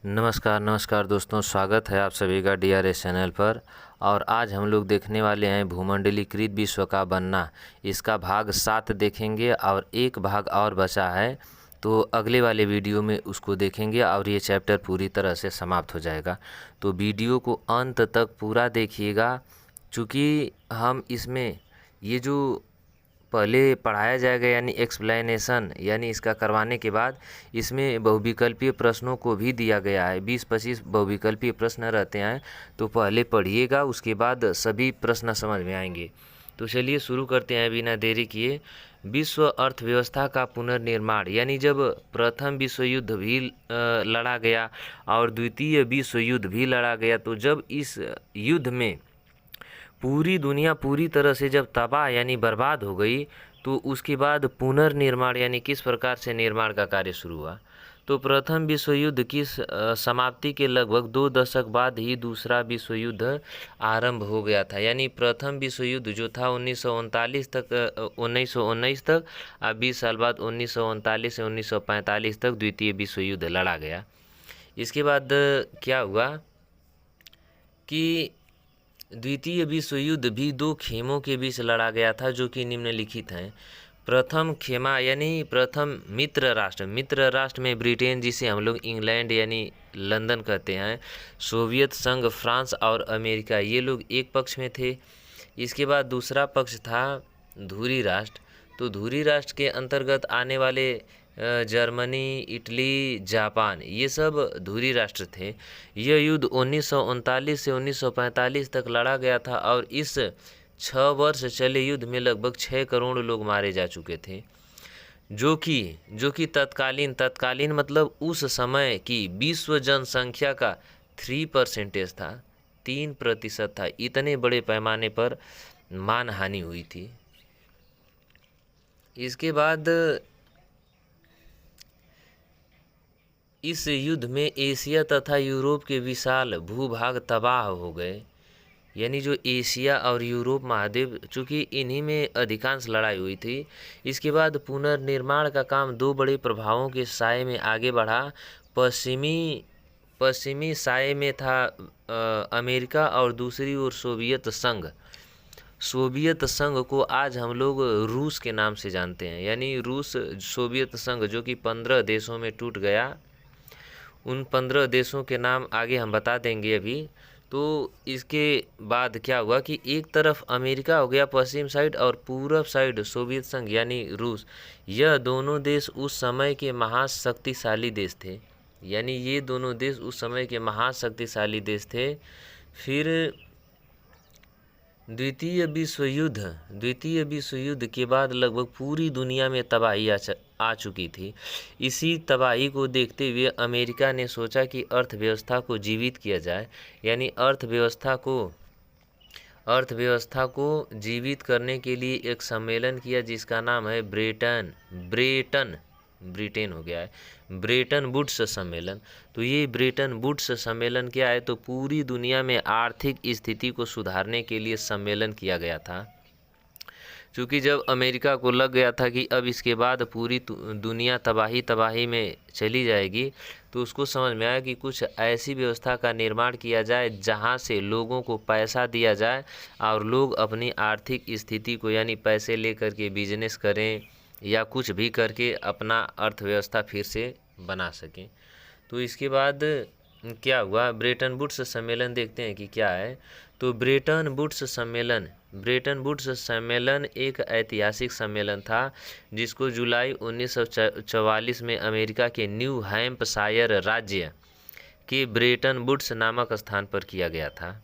नमस्कार नमस्कार दोस्तों, स्वागत है आप सभी का DRS चैनल पर। और आज हम लोग देखने वाले हैं भूमंडलीकृत विश्व का बनना। इसका भाग 7 देखेंगे और एक भाग और बचा है, तो अगले वाले वीडियो में उसको देखेंगे और ये चैप्टर पूरी तरह से समाप्त हो जाएगा। तो वीडियो को अंत तक पूरा देखिएगा, चूँकि हम इसमें ये जो पहले पढ़ाया जाएगा यानी एक्सप्लेनेशन यानी इसका करवाने के बाद इसमें बहुविकल्पीय प्रश्नों को भी दिया गया है। 20-25 बहुविकल्पीय प्रश्न रहते हैं, तो पहले पढ़िएगा, उसके बाद सभी प्रश्न समझ में आएंगे। तो चलिए शुरू करते हैं बिना देरी किए। विश्व अर्थव्यवस्था का पुनर्निर्माण, यानी जब प्रथम विश्व युद्ध भी लड़ा गया और द्वितीय विश्व युद्ध भी लड़ा गया, तो जब इस युद्ध में पूरी दुनिया पूरी तरह से जब तबाह यानी बर्बाद हो गई, तो उसके बाद पुनर्निर्माण यानी किस प्रकार से निर्माण का कार्य शुरू हुआ। तो प्रथम विश्व युद्ध की समाप्ति के लगभग 2 दशक बाद ही दूसरा विश्व युद्ध आरंभ हो गया था। यानी प्रथम विश्व युद्ध जो था 1939 तक 1919 तक और 20 साल बाद 1939 से 1945 तक द्वितीय विश्व युद्ध लड़ा गया। इसके बाद क्या हुआ कि द्वितीय विश्व युद्ध भी 2 खेमों के बीच लड़ा गया था, जो कि निम्नलिखित हैं। प्रथम खेमा यानी प्रथम मित्र राष्ट्र में ब्रिटेन, जिसे हम लोग इंग्लैंड यानी लंदन कहते हैं, सोवियत संघ, फ्रांस और अमेरिका, ये लोग एक पक्ष में थे। इसके बाद दूसरा पक्ष था धुरी राष्ट्र। तो धुरी राष्ट्र के अंतर्गत आने वाले जर्मनी, इटली, जापान, ये सब धुरी राष्ट्र थे। यह युद्ध 1939 से 1945 तक लड़ा गया था और इस 6 वर्ष चले युद्ध में लगभग 6 करोड़ लोग मारे जा चुके थे, जो कि तत्कालीन मतलब उस समय की विश्व जनसंख्या का 3% था, 3% था। इतने बड़े पैमाने पर मानहानि हुई थी। इसके बाद इस युद्ध में एशिया तथा यूरोप के विशाल भूभाग तबाह हो गए। यानी जो एशिया और यूरोप महाद्वीप, चूँकि इन्हीं में अधिकांश लड़ाई हुई थी। इसके बाद पुनर्निर्माण का काम 2 बड़े प्रभावों के साए में आगे बढ़ा। पश्चिमी साए में था अमेरिका और दूसरी ओर सोवियत संघ को आज हम लोग रूस के नाम से जानते हैं। यानी रूस सोवियत संघ जो कि 15 देशों में टूट गया। उन 15 देशों के नाम आगे हम बता देंगे अभी। तो इसके बाद क्या हुआ कि एक तरफ अमेरिका हो गया पश्चिम साइड और पूरब साइड सोवियत संघ यानी रूस। यह दोनों देश उस समय के महाशक्तिशाली देश थे। यानी ये दोनों देश उस समय के महाशक्तिशाली देश थे। फिर द्वितीय विश्व युद्ध के बाद लगभग पूरी दुनिया में तबाही आ चुकी थी। इसी तबाही को देखते हुए अमेरिका ने सोचा कि अर्थव्यवस्था को जीवित किया जाए। यानी अर्थव्यवस्था को जीवित करने के लिए एक सम्मेलन किया, जिसका नाम है ब्रिटेन हो गया है, ब्रेटन वुड्स सम्मेलन। तो ये ब्रेटन वुड्स सम्मेलन क्या है, तो पूरी दुनिया में आर्थिक स्थिति को सुधारने के लिए सम्मेलन किया गया था। क्योंकि जब अमेरिका को लग गया था कि अब इसके बाद पूरी दुनिया तबाही में चली जाएगी, तो उसको समझ में आया कि कुछ ऐसी व्यवस्था का निर्माण किया जाए जहां से लोगों को पैसा दिया जाए और लोग अपनी आर्थिक स्थिति को यानी पैसे लेकर के बिजनेस करें या कुछ भी करके अपना अर्थव्यवस्था फिर से बना सकें। तो इसके बाद क्या हुआ, ब्रेटन वुड्स सम्मेलन देखते हैं कि क्या है। तो ब्रेटन वुड्स सम्मेलन एक ऐतिहासिक सम्मेलन था, जिसको जुलाई 1944 में अमेरिका के न्यू हैम्पशायर राज्य के ब्रेटन वुड्स नामक स्थान पर किया गया था।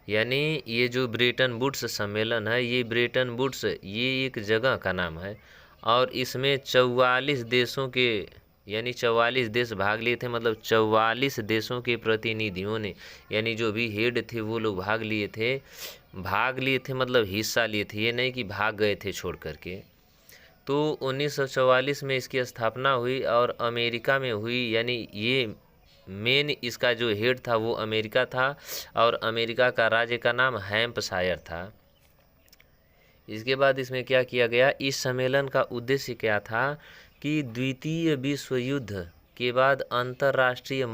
यानी ये जो ब्रेटन वुड्स सम्मेलन है, ये ब्रेटन वुड्स ये एक जगह का नाम है और इसमें 44 देशों के यानी 44 देश भाग लिए थे। मतलब 44 देशों के प्रतिनिधियों ने यानी जो भी हेड थे वो लोग भाग लिए थे मतलब हिस्सा लिए थे, ये नहीं कि भाग गए थे छोड़ करके। तो 1944 में इसकी स्थापना हुई और अमेरिका में हुई। यानी ये मेन इसका जो हेड था वो अमेरिका था और अमेरिका का राज्य का नाम हैम्पशायर था। इसके बाद इसमें क्या किया गया, इस सम्मेलन का उद्देश्य क्या था कि द्वितीय विश्व युद्ध के बाद अंतर्राष्ट्रीय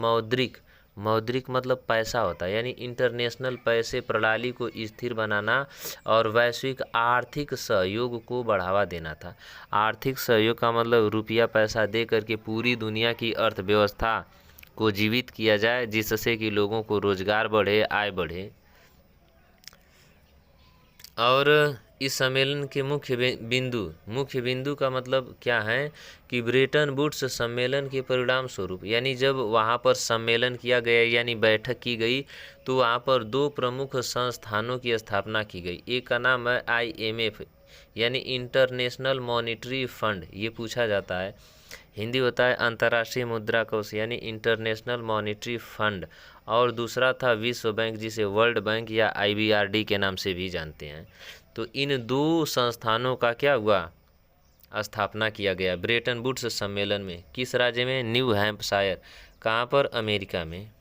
मौद्रिक मतलब पैसा होता है, यानी इंटरनेशनल पैसे प्रणाली को स्थिर बनाना और वैश्विक आर्थिक सहयोग को बढ़ावा देना था। आर्थिक सहयोग का मतलब रुपया पैसा दे करके पूरी दुनिया की अर्थव्यवस्था को जीवित किया जाए, जिससे कि लोगों को रोजगार बढ़े, आय बढ़े। और इस सम्मेलन के मुख्य बिंदु का मतलब क्या है कि ब्रेटन वुड्स सम्मेलन के परिणाम स्वरूप, यानी जब वहाँ पर सम्मेलन किया गया यानी बैठक की गई, तो वहाँ पर दो प्रमुख संस्थानों की स्थापना की गई। एक का नाम है IMF यानी इंटरनेशनल मॉनिटरी फंड, ये पूछा जाता है, हिंदी होता है अंतर्राष्ट्रीय मुद्रा कोष यानी इंटरनेशनल मॉनिटरी फंड, और दूसरा था विश्व बैंक, जिसे वर्ल्ड बैंक या IBRD के नाम से भी जानते हैं। तो इन दो संस्थानों का क्या हुआ, स्थापना किया गया ब्रेटन वुड्स सम्मेलन में। किस राज्य में? New Hampshire. कहाँ पर? अमेरिका में।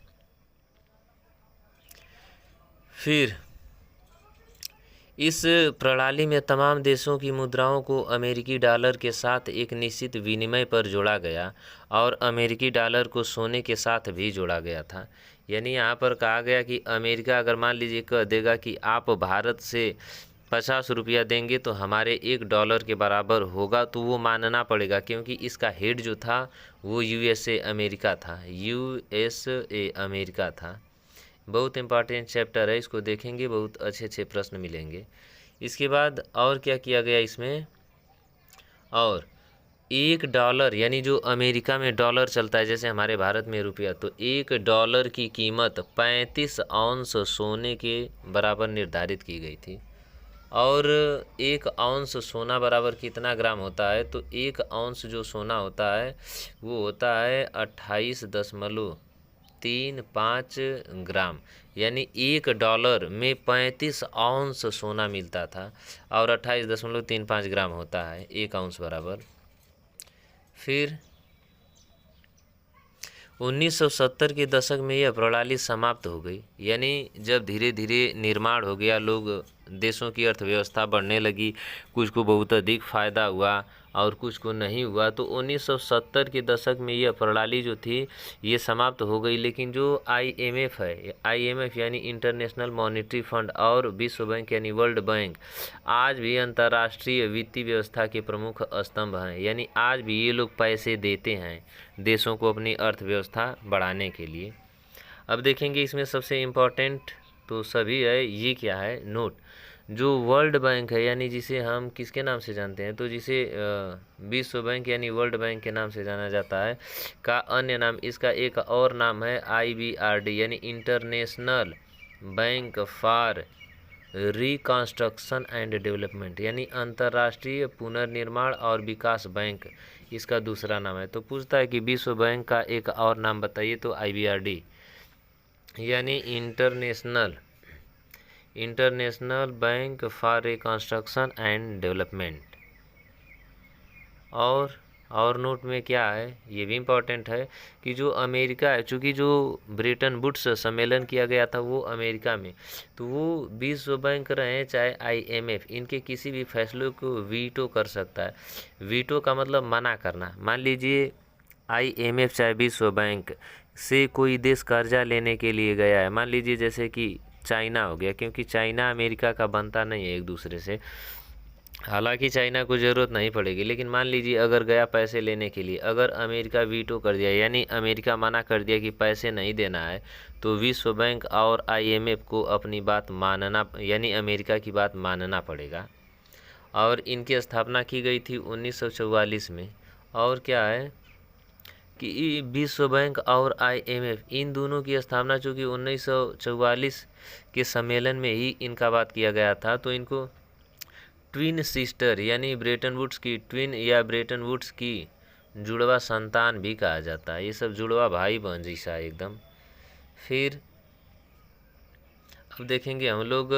फिर इस प्रणाली में तमाम देशों की मुद्राओं को अमेरिकी डॉलर के साथ एक निश्चित विनिमय पर जोड़ा गया और अमेरिकी डॉलर को सोने के साथ भी जोड़ा गया था। यानी यहाँ पर कहा गया कि अमेरिका अगर मान लीजिए कह देगा कि आप भारत से 50 रुपया देंगे तो हमारे $1 के बराबर होगा, तो वो मानना पड़ेगा, क्योंकि इसका हेड जो था वो USA अमेरिका था, USA अमेरिका था। बहुत इम्पॉर्टेंट चैप्टर है, इसको देखेंगे, बहुत अच्छे प्रश्न मिलेंगे। इसके बाद और क्या किया गया इसमें, और $1 यानी जो अमेरिका में डॉलर चलता है, जैसे हमारे भारत में रुपया, तो $1 की कीमत 35 औंस सोने के बराबर निर्धारित की गई थी। और 1 औंस सोना बराबर कितना ग्राम होता है? तो 1 औंस जो सोना होता है वो होता है 28.35 ग्राम, यानी $1 में 35 औंस सोना मिलता था और 28.35 ग्राम होता है 1 औंस बराबर। फिर 1970 के दशक में यह प्रणाली समाप्त हो गई, यानी जब धीरे धीरे निर्माण हो गया, लोग देशों की अर्थव्यवस्था बढ़ने लगी, कुछ को बहुत अधिक फ़ायदा हुआ और कुछ को नहीं हुआ, तो 1970 के दशक में यह प्रणाली जो थी ये समाप्त हो गई। लेकिन जो IMF है, IMF यानी इंटरनेशनल मॉनिटरी फंड, और विश्व बैंक यानी वर्ल्ड बैंक आज भी अंतर्राष्ट्रीय वित्तीय व्यवस्था के प्रमुख स्तंभ हैं, यानी आज भी ये लोग पैसे देते हैं देशों को अपनी अर्थव्यवस्था बढ़ाने के लिए। अब देखेंगे इसमें सबसे इम्पोर्टेंट तो सभी है, ये क्या है, नोट। जो वर्ल्ड बैंक है, यानी जिसे हम किसके नाम से जानते हैं, तो जिसे विश्व बैंक यानी वर्ल्ड बैंक के नाम से जाना जाता है, का अन्य नाम, इसका एक और नाम है IBRD यानी international bank for reconstruction and development, यानी अंतर्राष्ट्रीय पुनर्निर्माण और विकास बैंक इसका दूसरा नाम है। तो पूछता है कि विश्व बैंक का एक और नाम बताइए, तो IBRD यानी international bank for reconstruction and development. और नोट में क्या है, ये भी इम्पोर्टेंट है कि जो अमेरिका है, चूँकि जो ब्रेटन वुड्स सम्मेलन किया गया था वो अमेरिका में, तो वो विश्व बैंक रहे चाहे IMF, इनके किसी भी फैसले को वीटो कर सकता है। वीटो का मतलब मना करना। मान लीजिए IMF चाहे विश्व बैंक से कोई देश कर्जा लेने के लिए गया है, मान लीजिए जैसे कि चाइना हो गया, क्योंकि चाइना अमेरिका का बनता नहीं है एक दूसरे से, हालांकि चाइना को ज़रूरत नहीं पड़ेगी, लेकिन मान लीजिए अगर गया पैसे लेने के लिए, अगर अमेरिका वीटो कर दिया यानी अमेरिका मना कर दिया कि पैसे नहीं देना है, तो विश्व बैंक और IMF को अपनी बात मानना, यानी अमेरिका की बात मानना पड़ेगा। और इनकी स्थापना की गई थी 1944 में। और क्या है कि विश्व बैंक और IMF इन दोनों की स्थापना चूँकि 1944 के सम्मेलन में ही इनका बात किया गया था, तो इनको ट्विन सिस्टर यानी ब्रेटन वुड्स की ट्विन या ब्रेटन वुड्स की जुड़वा संतान भी कहा जाता है। ये सब जुड़वा भाई बहन जैसा एकदम। फिर अब देखेंगे हम लोग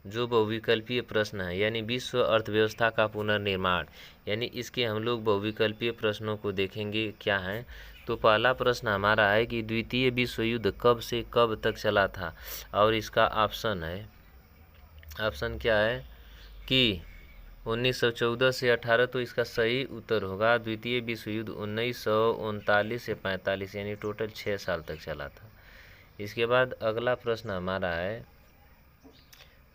जो बहुविकल्पीय प्रश्न है, यानी विश्व अर्थव्यवस्था का पुनर्निर्माण, यानी इसके हम लोग बहुविकल्पीय प्रश्नों को देखेंगे क्या है। तो पहला प्रश्न हमारा है कि द्वितीय विश्व युद्ध कब से कब तक चला था, और इसका ऑप्शन है, ऑप्शन क्या है कि 1914 से 18, तो इसका सही उत्तर होगा द्वितीय विश्व युद्ध 1939 से 45, यानी टोटल 6 साल तक चला था। इसके बाद अगला प्रश्न हमारा है,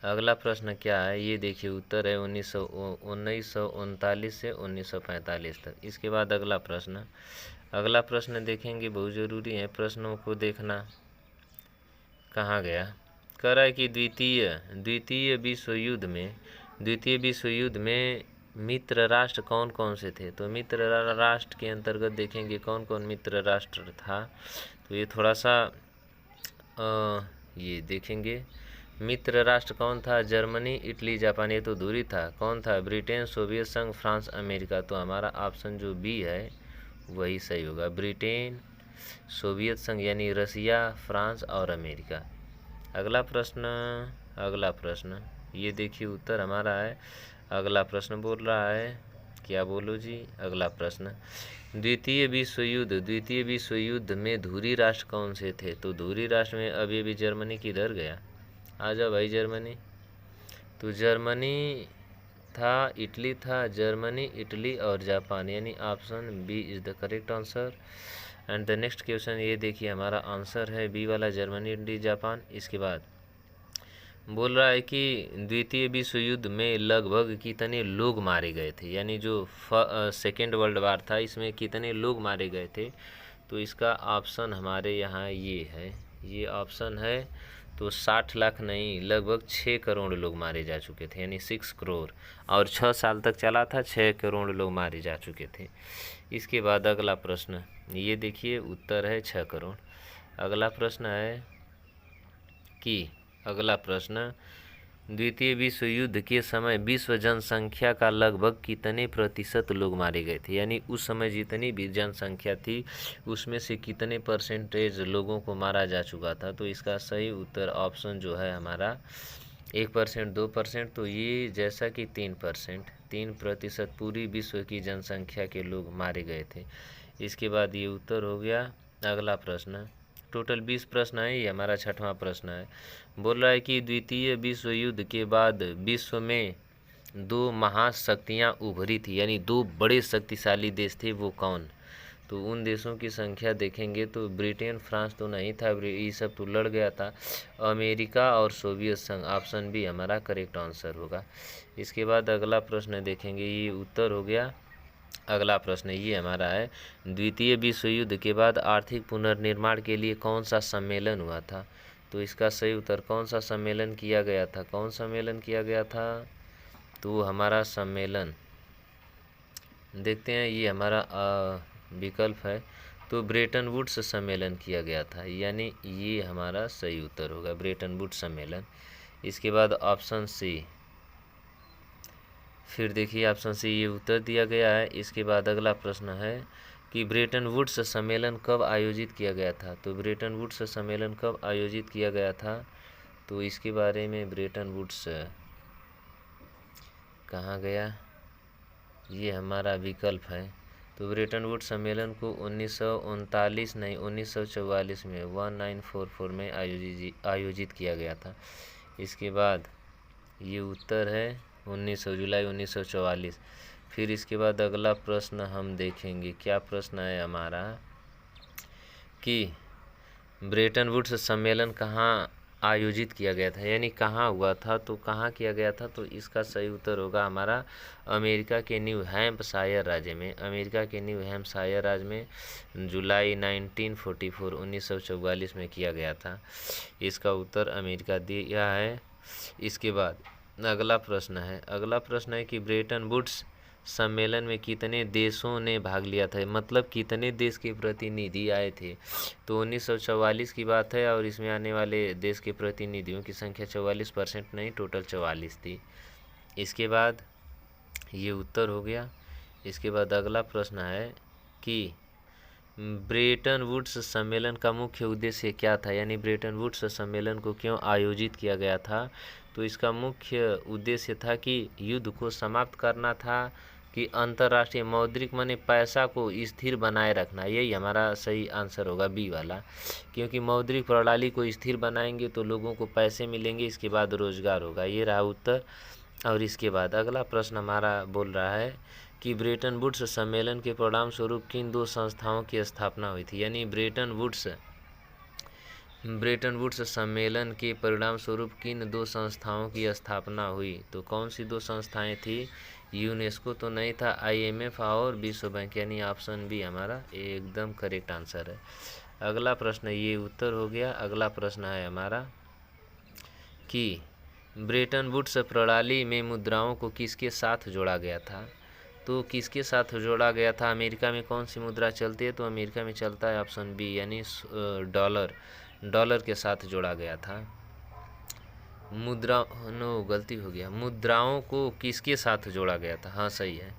अगला प्रश्न क्या है ये देखिए, उत्तर है 1939 से 1945 तक। इसके बाद अगला प्रश्न देखेंगे, बहुत ज़रूरी है प्रश्नों को देखना। कहाँ गया, कह रहा है कि द्वितीय विश्व युद्ध में मित्र राष्ट्र कौन कौन से थे। तो मित्र राष्ट्र के अंतर्गत देखेंगे कौन कौन मित्र राष्ट्र था। तो ये थोड़ा सा ये देखेंगे, मित्र राष्ट्र कौन था, जर्मनी, इटली, जापान, ये तो दूरी था। कौन था, ब्रिटेन, सोवियत संघ, फ्रांस, अमेरिका। तो हमारा ऑप्शन जो बी है वही सही होगा, ब्रिटेन, सोवियत संघ यानी रसिया, फ्रांस और अमेरिका। अगला प्रश्न ये देखिए, उत्तर हमारा है, अगला प्रश्न बोल रहा है, क्या बोलो जी, अगला प्रश्न, द्वितीय विश्व युद्ध में धुरी राष्ट्र कौन से थे। तो धुरी राष्ट्र में अभी जर्मनी किधर गया, आ जाओ भाई जर्मनी। तो जर्मनी था, इटली था, जर्मनी, इटली और जापान, यानी option B is the correct answer. And the next question ये देखिए, हमारा आंसर है बी वाला, जर्मनी, इटली, जापान। इसके बाद बोल रहा है कि द्वितीय विश्व युद्ध में लगभग कितने लोग मारे गए थे, यानी जो सेकेंड वर्ल्ड वार था इसमें कितने लोग मारे गए थे। तो इसका ऑप्शन हमारे यहाँ ये है, ये ऑप्शन है। तो 60 लाख नहीं, लगभग 6 करोड़ लोग मारे जा चुके थे, यानी 6 करोड़, और 6 साल तक चला था, 6 करोड़ लोग मारे जा चुके थे। इसके बाद अगला प्रश्न ये देखिए, उत्तर है 6 करोड़। अगला प्रश्न है कि द्वितीय विश्व युद्ध के समय विश्व जनसंख्या का लगभग कितने प्रतिशत लोग मारे गए थे, यानी उस समय जितनी भी जनसंख्या थी उसमें से कितने परसेंटेज लोगों को मारा जा चुका था। तो इसका सही उत्तर ऑप्शन जो है हमारा 1%, 2%, तो ये जैसा कि 3% पूरी विश्व की जनसंख्या के लोग मारे गए थे। इसके बाद ये उत्तर हो गया। अगला प्रश्न, टोटल 20 प्रश्न है, ये हमारा 6वां प्रश्न है। बोल रहा है कि द्वितीय विश्व युद्ध के बाद विश्व में 2 महाशक्तियाँ उभरी थी, यानी 2 बड़े शक्तिशाली देश थे, वो कौन। तो उन देशों की संख्या देखेंगे तो ब्रिटेन, फ्रांस तो नहीं था, ये सब तो लड़ गया था, अमेरिका और सोवियत संघ, ऑप्शन बी हमारा करेक्ट आंसर होगा। इसके बाद अगला प्रश्न देखेंगे, ये उत्तर हो गया। अगला प्रश्न ये हमारा है, द्वितीय विश्व युद्ध के बाद आर्थिक पुनर्निर्माण के लिए कौन सा सम्मेलन हुआ था। तो इसका सही उत्तर, कौन सा सम्मेलन किया गया था, कौन सम्मेलन किया गया था। तो हमारा सम्मेलन देखते हैं, ये हमारा विकल्प है, तो ब्रेटन वुड्स सम्मेलन किया गया था, यानी ये हमारा सही उत्तर होगा, ब्रेटन वुड्स सम्मेलन। इसके बाद ऑप्शन सी, फिर देखिए ऑप्शन सी ये उत्तर दिया गया है। इसके बाद अगला प्रश्न है कि ब्रेटन वुड्स सम्मेलन कब आयोजित किया गया था। तो ब्रेटन वुड्स सम्मेलन कब आयोजित किया गया था, तो इसके बारे में ब्रेटन वुड्स कहाँ गया, ये हमारा विकल्प है। तो ब्रेटन वुड्स सम्मेलन को 1939 नहीं 1944 में 1944 में आयोजित किया गया था। इसके बाद ये उत्तर है 19 जुलाई 1944। फिर इसके बाद अगला प्रश्न हम देखेंगे, क्या प्रश्न है हमारा कि ब्रेटन वुड्स सम्मेलन कहाँ आयोजित किया गया था, यानी कहाँ हुआ था, तो कहाँ किया गया था। तो इसका सही उत्तर होगा हमारा अमेरिका के न्यू हैम्पशायर राज्य में, अमेरिका के न्यू हैम्पशायर राज्य में जुलाई 1944 में किया गया था। इसका उत्तर अमेरिका दिया है। इसके बाद अगला प्रश्न है कि ब्रेटन वुड्स सम्मेलन में कितने देशों ने भाग लिया था, मतलब कितने देश के प्रतिनिधि आए थे। तो 1944 की बात है, और इसमें आने वाले देश के प्रतिनिधियों की संख्या 44% नहीं, टोटल 44 थी। इसके बाद ये उत्तर हो गया। इसके बाद अगला प्रश्न है कि ब्रेटन वुड्स सम्मेलन का मुख्य उद्देश्य क्या था, यानी ब्रेटन वुड्स सम्मेलन को क्यों आयोजित किया गया था। तो इसका मुख्य उद्देश्य था कि युद्ध को समाप्त करना था, कि अंतर्राष्ट्रीय मौद्रिक माने पैसा को स्थिर बनाए रखना, यही हमारा सही आंसर होगा बी वाला, क्योंकि मौद्रिक प्रणाली को स्थिर बनाएंगे तो लोगों को पैसे मिलेंगे, इसके बाद रोजगार होगा। ये रहा उत्तर। और इसके बाद अगला प्रश्न हमारा बोल रहा है कि ब्रेटन वुड्स सम्मेलन के परिणाम स्वरूप किन दो संस्थाओं की स्थापना हुई थी। यानी ब्रेटन वुड्स सम्मेलन के परिणाम स्वरूप किन दो संस्थाओं की स्थापना हुई। तो कौन सी दो संस्थाएं थी। यूनेस्को तो नहीं था, IMF और विश्व बैंक, यानी ऑप्शन बी हमारा एकदम करेक्ट आंसर है। अगला प्रश्न ये उत्तर हो गया। अगला प्रश्न है हमारा कि ब्रेटन वुड्स प्रणाली में मुद्राओं को किसके साथ जोड़ा गया था। तो किसके साथ जोड़ा गया था। अमेरिका में कौन सी मुद्रा चलती है। तो अमेरिका में चलता है ऑप्शन बी यानी डॉलर के साथ जोड़ा गया था। गलती हो गया, मुद्राओं को किसके साथ जोड़ा गया था। हाँ सही है,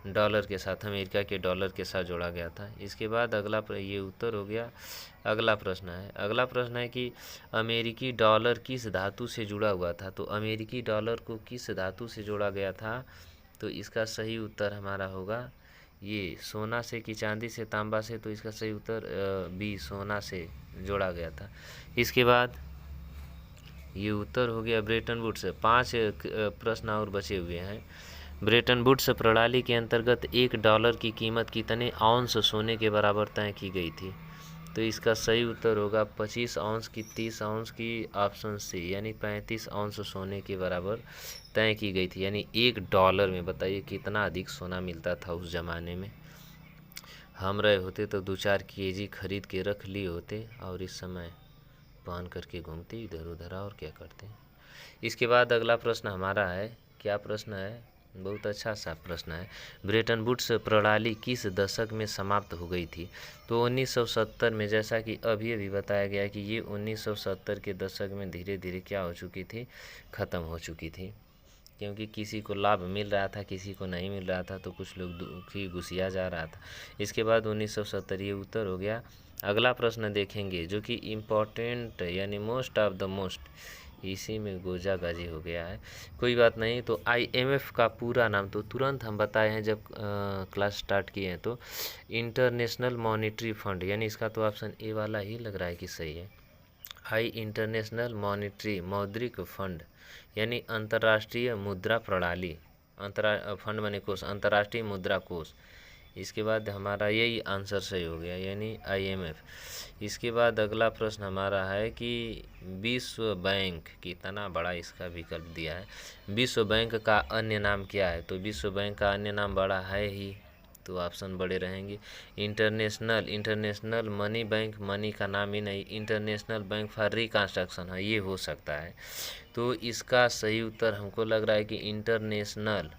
डॉलर के साथ, अमेरिका के डॉलर के साथ जोड़ा गया था। इसके बाद अगला ये उत्तर हो गया। अगला प्रश्न है कि अमेरिकी डॉलर किस धातु से जुड़ा हुआ था। तो अमेरिकी डॉलर को किस धातु से जोड़ा गया था। तो इसका सही उत्तर हमारा होगा ये सोना से कि चांदी से, तांबा से। तो इसका सही उत्तर बी सोना से जोड़ा गया था। इसके बाद ये उत्तर हो गया ब्रेटन वुड्स। 5 प्रश्न और बचे हुए हैं। ब्रेटन वुड्स प्रणाली के अंतर्गत $1 की कीमत कितने आउंस सोने के बराबर तय की गई थी। तो इसका सही उत्तर होगा 25 आउंस की, 30 आउंस की, ऑप्शन सी यानी 35 आउंस सोने के बराबर तय की गई थी। यानी $1 में बताइए कितना अधिक सोना मिलता था उस ज़माने में। हम रहे होते तो 2-4 केजी खरीद के रख लिए होते और इस समय पहन करके घूमते इधर उधर और क्या करते। इसके बाद अगला प्रश्न हमारा है, क्या प्रश्न है, बहुत अच्छा सा प्रश्न है। ब्रेटन वुड्स प्रणाली किस दशक में समाप्त हो गई थी। तो 1970 में, जैसा कि अभी बताया गया कि ये 1970 के दशक में धीरे धीरे क्या हो चुकी थी, ख़त्म हो चुकी थी। क्योंकि किसी को लाभ मिल रहा था, किसी को नहीं मिल रहा था, तो कुछ लोग दुखी घुसिया जा रहा था। इसके बाद 1970 ये उत्तर हो गया। अगला प्रश्न देखेंगे जो कि इम्पोर्टेंट यानी मोस्ट ऑफ द मोस्ट, इसी में गोजा गाजी हो गया है, कोई बात नहीं। तो IMF का पूरा नाम तो तुरंत हम बताए हैं जब क्लास स्टार्ट किए हैं। तो इंटरनेशनल मॉनिटरी फंड, यानी इसका तो ऑप्शन ए वाला ही लग रहा है कि सही है। इंटरनेशनल मॉनिटरी मौद्रिक फंड यानी अंतर्राष्ट्रीय मुद्रा प्रणाली, फंड माने कोष, अंतर्राष्ट्रीय मुद्रा कोष। इसके बाद हमारा यही आंसर सही हो गया यानी IMF। इसके बाद अगला प्रश्न हमारा है कि विश्व बैंक, कितना बड़ा इसका विकल्प दिया है, विश्व बैंक का अन्य नाम क्या है। तो विश्व बैंक का अन्य नाम बड़ा है ही, तो ऑप्शन बड़े रहेंगे। इंटरनेशनल मनी बैंक, मनी का नाम ही नहीं, इंटरनेशनल बैंक फॉर रिकंस्ट्रक्शन है, ये हो सकता है। तो इसका सही उत्तर हमको लग रहा है कि international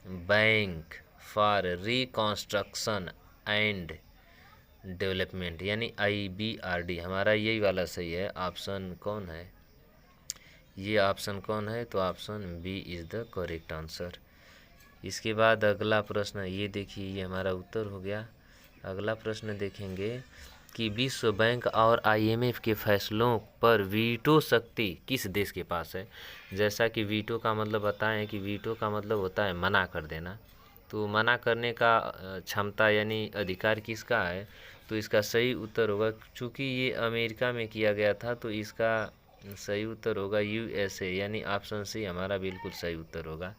bank for reconstruction and development यानी IBRD, हमारा यही वाला सही है। ऑप्शन कौन है, ये ऑप्शन कौन है। तो option B is the correct answer. इसके बाद अगला प्रश्न ये देखिए, ये हमारा उत्तर हो गया। अगला प्रश्न देखेंगे कि विश्व बैंक और IMF के फैसलों पर वीटो शक्ति किस देश के पास है। जैसा कि वीटो का मतलब बताएं कि वीटो का मतलब होता है मना कर देना। तो मना करने का क्षमता यानी अधिकार किसका है। तो इसका सही उत्तर होगा, चूँकि ये अमेरिका में किया गया था, तो इसका सही उत्तर होगा USA यानी ऑप्शन सी हमारा बिल्कुल सही उत्तर होगा।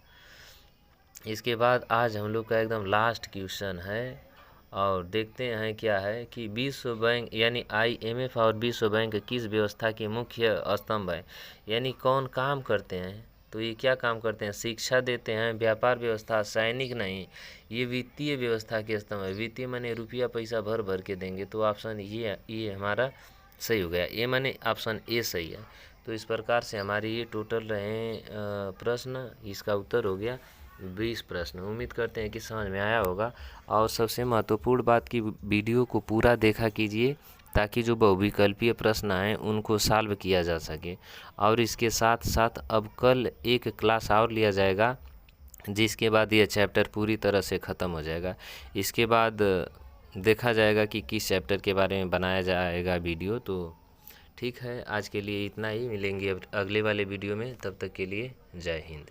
इसके बाद आज हम लोग का एकदम लास्ट क्वेश्चन है और देखते हैं क्या है कि विश्व बैंक यानी IMF और विश्व बैंक किस व्यवस्था के मुख्य स्तंभ है, यानी कौन काम करते हैं। तो ये क्या काम करते हैं, शिक्षा देते हैं, व्यापार व्यवस्था, सैनिक नहीं, ये वित्तीय व्यवस्था के स्तंभ है। वित्तीय माने रुपया पैसा भर भर के देंगे। तो ऑप्शन ये हमारा सही हो गया, ये माने ऑप्शन ए सही है। तो इस प्रकार से हमारे ये टोटल रहे प्रश्न, इसका उत्तर हो गया 20 प्रश्न। उम्मीद करते हैं कि समझ में आया होगा। और सबसे महत्वपूर्ण बात की वीडियो को पूरा देखा कीजिए ताकि जो बहुविकल्पीय प्रश्न आए उनको सॉल्व किया जा सके। और इसके साथ साथ अब कल एक क्लास और लिया जाएगा जिसके बाद यह चैप्टर पूरी तरह से ख़त्म हो जाएगा। इसके बाद देखा जाएगा कि किस चैप्टर के बारे में बनाया जाएगा वीडियो। तो ठीक है, आज के लिए इतना ही, मिलेंगे अगले वाले वीडियो में, तब तक के लिए जय हिंद।